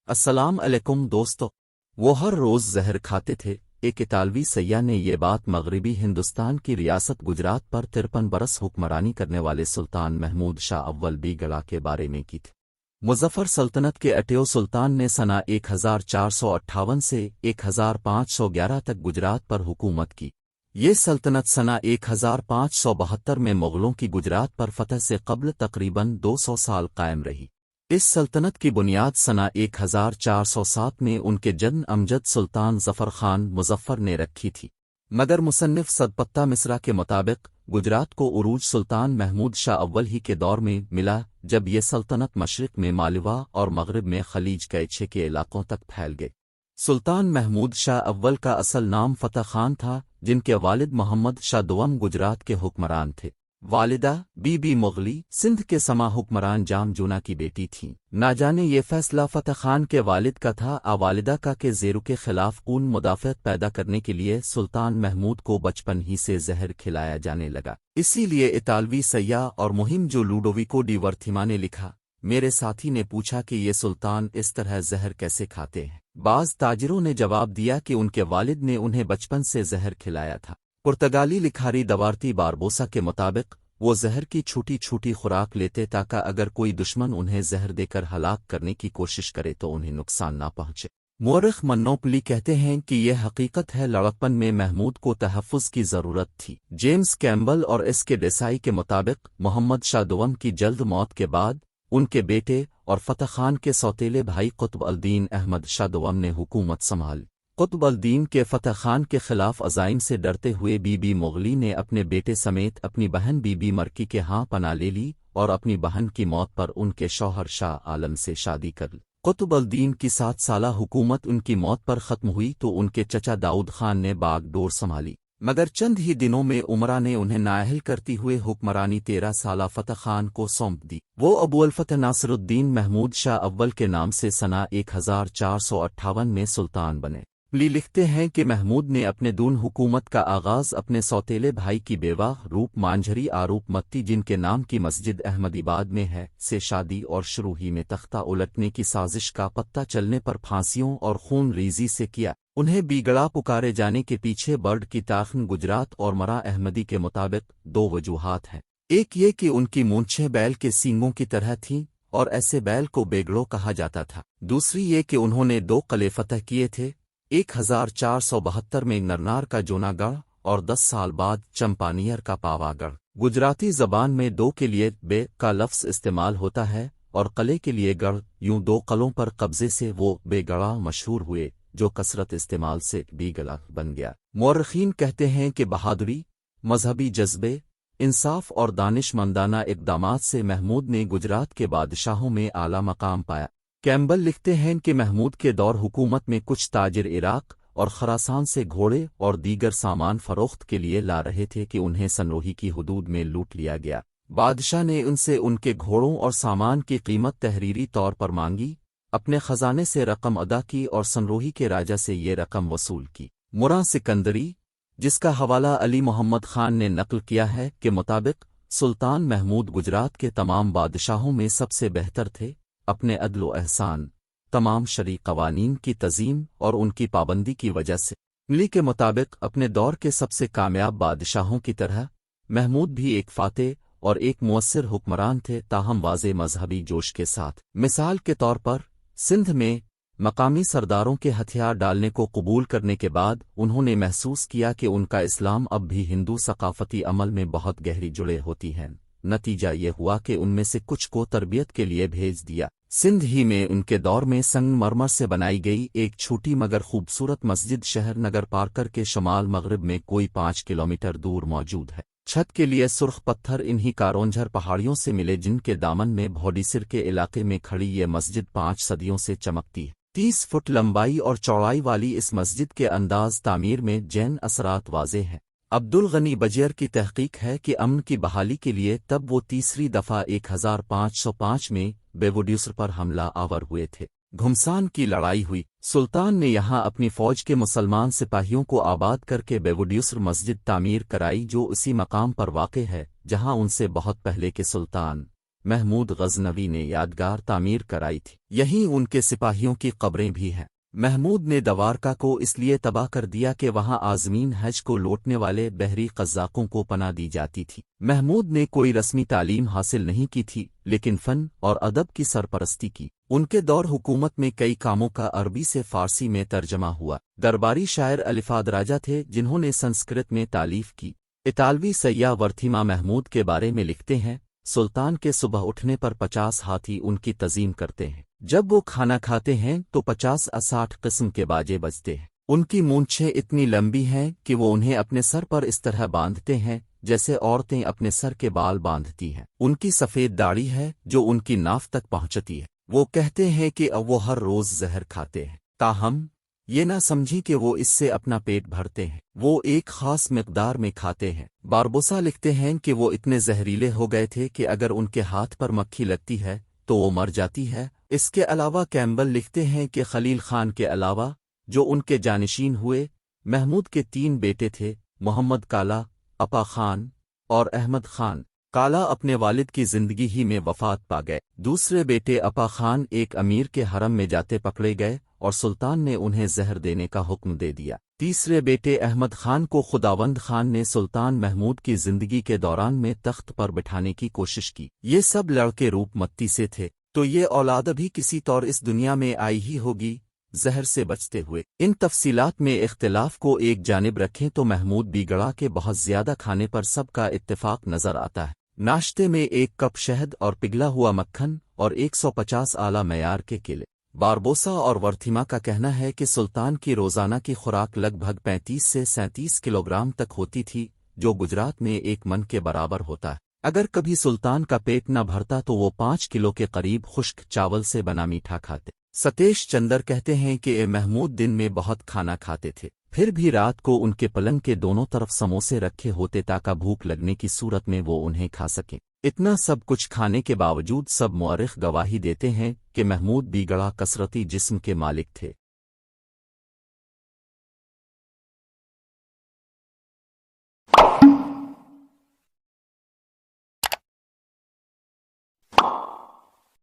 السلام علیکم دوستو۔ وہ ہر روز زہر کھاتے تھے۔ ایک اطالوی سیاح نے یہ بات مغربی ہندوستان کی ریاست گجرات پر 53 برس حکمرانی کرنے والے سلطان محمود شاہ اول بیگڑا کے بارے میں کی تھی۔ مظفر سلطنت کے اٹیو سلطان نے سنہ 1458 سے 1511 تک گجرات پر حکومت کی۔ یہ سلطنت سنہ 1572 میں مغلوں کی گجرات پر فتح سے قبل تقریباً 200 سال قائم رہی۔ اس سلطنت کی بنیاد سنہ 1407 میں ان کے جد امجد سلطان ظفر خان مظفر نے رکھی تھی، مگر مصنف صدپتہ مصرا کے مطابق گجرات کو عروج سلطان محمود شاہ اول ہی کے دور میں ملا، جب یہ سلطنت مشرق میں مالوا اور مغرب میں خلیج کیچھے کے علاقوں تک پھیل گئی۔ سلطان محمود شاہ اول کا اصل نام فتح خان تھا، جن کے والد محمد شاہ دوم گجرات کے حکمران تھے۔ والدہ بی بی مغلی سندھ کے سما حکمران جام جونا کی بیٹی تھیں۔ نہ جانے یہ فیصلہ فتح خان کے والد کا تھا والدہ کا کہ زیرو کے خلاف خون مدافعت پیدا کرنے کے لیے سلطان محمود کو بچپن ہی سے زہر کھلایا جانے لگا۔ اسی لیے اطالوی سیاح اور مہم جو لوڈویکو ڈی ورتھیما نے لکھا، میرے ساتھی نے پوچھا کہ یہ سلطان اس طرح زہر کیسے کھاتے ہیں۔ بعض تاجروں نے جواب دیا کہ ان کے والد نے انہیں بچپن سے زہر کھلایا تھا۔ پرتگالی لکھاری دوارتی باربوسا کے مطابق وہ زہر کی چھوٹی چھوٹی خوراک لیتے تاکہ اگر کوئی دشمن انہیں زہر دے کر ہلاک کرنے کی کوشش کرے تو انہیں نقصان نہ پہنچے۔ مورخ منوپلی کہتے ہیں کہ یہ حقیقت ہے، لڑکپن میں محمود کو تحفظ کی ضرورت تھی۔ جیمز کیمبل اور اس کے ڈیسائی کے مطابق محمد شاہ دوم کی جلد موت کے بعد ان کے بیٹے اور فتح خان کے سوتیلے بھائی قطب الدین احمد شاہ دوم نے حکومت سنبھالی۔ قطب الدین کے فتح خان کے خلاف عزائم سے ڈرتے ہوئے بی بی مغلی نے اپنے بیٹے سمیت اپنی بہن بی بی مرکی کے ہاں پناہ لے لی اور اپنی بہن کی موت پر ان کے شوہر شاہ عالم سے شادی کر لی۔ قطب الدین کی 7 سالہ حکومت ان کی موت پر ختم ہوئی تو ان کے چچا داؤد خان نے باغ ڈور سنبھالی، مگر چند ہی دنوں میں عمرہ نے انہیں نااہل کرتی ہوئے حکمرانی 13 سالہ فتح خان کو سونپ دی۔ وہ ابو الفتح ناصر الدین محمود شاہ اول کے نام سے سنہ 1458 میں سلطان بنے۔ لکھتے ہیں کہ محمود نے اپنے دون حکومت کا آغاز اپنے سوتیلے بھائی کی بیوہ روپ مانجھری آروپ متی، جن کے نام کی مسجد احمد آباد میں ہے، سے شادی اور شروع ہی میں تختہ الٹنے کی سازش کا پتہ چلنے پر پھانسیوں اور خون ریزی سے کیا۔ انہیں بیگڑا پکارے جانے کے پیچھے برڈ کی تاخن گجرات اور مرا احمدی کے مطابق 2 وجوہات ہیں۔ ایک یہ کہ ان کی مونچھیں بیل کے سینگوں کی طرح تھیں اور ایسے بیل کو بیگڑو کہا جاتا تھا۔ دوسری یہ کہ انہوں نے 2 قلعے فتح کیے تھے، 1472 میں نرنار کا جونا گڑھ اور 10 سال بعد چمپانیر کا پاوا گڑھ۔ گجراتی زبان میں 2 کے لیے بے کا لفظ استعمال ہوتا ہے اور قلعے کے لیے گڑھ، یوں 2 قلعوں پر قبضے سے وہ بے گڑھا مشہور ہوئے، جو کثرت استعمال سے بیگڑا بن گیا۔ مورخین کہتے ہیں کہ بہادری، مذہبی جذبے، انصاف اور دانش مندانہ اقدامات سے محمود نے گجرات کے بادشاہوں میں اعلیٰ مقام پایا۔ کیمبل لکھتے ہیں کہ محمود کے دور حکومت میں کچھ تاجر عراق اور خراسان سے گھوڑے اور دیگر سامان فروخت کے لیے لا رہے تھے کہ انہیں سنروہی کی حدود میں لوٹ لیا گیا۔ بادشاہ نے ان سے ان کے گھوڑوں اور سامان کی قیمت تحریری طور پر مانگی، اپنے خزانے سے رقم ادا کی اور سنروہی کے راجہ سے یہ رقم وصول کی۔ مرا سکندری، جس کا حوالہ علی محمد خان نے نقل کیا ہے، کے مطابق سلطان محمود گجرات کے تمام بادشاہوں میں سب سے بہتر تھے، اپنے عدل و احسان، تمام شرعی قوانین کی تنظیم اور ان کی پابندی کی وجہ سے۔ علی کے مطابق اپنے دور کے سب سے کامیاب بادشاہوں کی طرح محمود بھی ایک فاتح اور ایک مؤثر حکمران تھے، تاہم واضح مذہبی جوش کے ساتھ۔ مثال کے طور پر سندھ میں مقامی سرداروں کے ہتھیار ڈالنے کو قبول کرنے کے بعد انہوں نے محسوس کیا کہ ان کا اسلام اب بھی ہندو ثقافتی عمل میں بہت گہری جڑے ہوتی ہیں۔ نتیجہ یہ ہوا کہ ان میں سے کچھ کو تربیت کے لیے بھیج دیا۔ سندھ ہی میں ان کے دور میں سنگ مرمر سے بنائی گئی ایک چھوٹی مگر خوبصورت مسجد شہر نگر پارکر کے شمال مغرب میں کوئی 5 کلومیٹر دور موجود ہے۔ چھت کے لیے سرخ پتھر انہی کارونجھر پہاڑیوں سے ملے، جن کے دامن میں بھوڈیسر کے علاقے میں کھڑی یہ مسجد 5 صدیوں سے چمکتی ہے۔ 30 فٹ لمبائی اور چوڑائی والی اس مسجد کے انداز تعمیر میں جین اثرات واضح ہیں۔ عبدالغنی بجیر کی تحقیق ہے کہ امن کی بحالی کے لیے تب وہ تیسری دفعہ 1505 میں بیوڈیوسر پر حملہ آور ہوئے تھے۔ گھمسان کی لڑائی ہوئی۔ سلطان نے یہاں اپنی فوج کے مسلمان سپاہیوں کو آباد کر کے بیوڈیوسر مسجد تعمیر کرائی، جو اسی مقام پر واقع ہے جہاں ان سے بہت پہلے کے سلطان محمود غزنوی نے یادگار تعمیر کرائی تھی، یہیں ان کے سپاہیوں کی قبریں بھی ہیں۔ محمود نے دوارکا کو اس لیے تباہ کر دیا کہ وہاں عازمین حج کو لوٹنے والے بحری قزاقوں کو پناہ دی جاتی تھی۔ محمود نے کوئی رسمی تعلیم حاصل نہیں کی تھی، لیکن فن اور ادب کی سرپرستی کی۔ ان کے دور حکومت میں کئی کاموں کا عربی سے فارسی میں ترجمہ ہوا۔ درباری شاعر الفاد راجہ تھے جنہوں نے سنسکرت میں تالیف کی۔ اطالوی سیاح ورتھیما محمود کے بارے میں لکھتے ہیں، سلطان کے صبح اٹھنے پر 50 ہاتھی ان کی تعظیم کرتے ہیں۔ جب وہ کھانا کھاتے ہیں تو 50-60 قسم کے باجے بجتے ہیں۔ ان کی مونچھیں اتنی لمبی ہیں کہ وہ انہیں اپنے سر پر اس طرح باندھتے ہیں جیسے عورتیں اپنے سر کے بال باندھتی ہیں۔ ان کی سفید داڑھی ہے جو ان کی ناف تک پہنچتی ہے۔ وہ کہتے ہیں کہ اب وہ ہر روز زہر کھاتے ہیں، تاہم یہ نہ سمجھی کہ وہ اس سے اپنا پیٹ بھرتے ہیں، وہ ایک خاص مقدار میں کھاتے ہیں۔ باربوسا لکھتے ہیں کہ وہ اتنے زہریلے ہو گئے تھے کہ اگر ان کے ہاتھ پر مکھی لگتی ہے تو وہ مر جاتی ہے۔ اس کے علاوہ کیمبل لکھتے ہیں کہ خلیل خان کے علاوہ جو ان کے جانشین ہوئے، محمود کے 3 بیٹے تھے، محمد کالا، اپا خان اور احمد خان۔ کالا اپنے والد کی زندگی ہی میں وفات پا گئے۔ دوسرے بیٹے اپا خان ایک امیر کے حرم میں جاتے پکڑے گئے اور سلطان نے انہیں زہر دینے کا حکم دے دیا۔ تیسرے بیٹے احمد خان کو خداوند خان نے سلطان محمود کی زندگی کے دوران میں تخت پر بٹھانے کی کوشش کی۔ یہ سب لڑکے روپ متی سے تھے، تو یہ اولاد بھی کسی طور اس دنیا میں آئی ہی ہوگی زہر سے بچتے ہوئے۔ ان تفصیلات میں اختلاف کو ایک جانب رکھیں تو محمود بیگڑا کے بہت زیادہ کھانے پر سب کا اتفاق نظر آتا ہے۔ ناشتے میں 1 کپ شہد اور پگھلا ہوا مکھن اور 150 اعلی معیار کے کیلے۔ باربوسا اور ورتھیما کا کہنا ہے کہ سلطان کی روزانہ کی خوراک لگ بھگ 35 سے 37 کلوگرام تک ہوتی تھی، جو گجرات میں 1 من کے برابر ہوتا ہے۔ اگر کبھی سلطان کا پیٹ نہ بھرتا تو وہ 5 کلو کے قریب خشک چاول سے بنا میٹھا کھاتے۔ ستیش چندر کہتے ہیں کہ اے محمود دن میں بہت کھانا کھاتے تھے، پھر بھی رات کو ان کے پلنگ کے دونوں طرف سموسے رکھے ہوتے تاکہ بھوک لگنے کی صورت میں وہ انہیں کھا سکیں۔ اتنا سب کچھ کھانے کے باوجود سب مورخ گواہی دیتے ہیں کہ محمود بیگڑا کثرتی جسم کے مالک تھے۔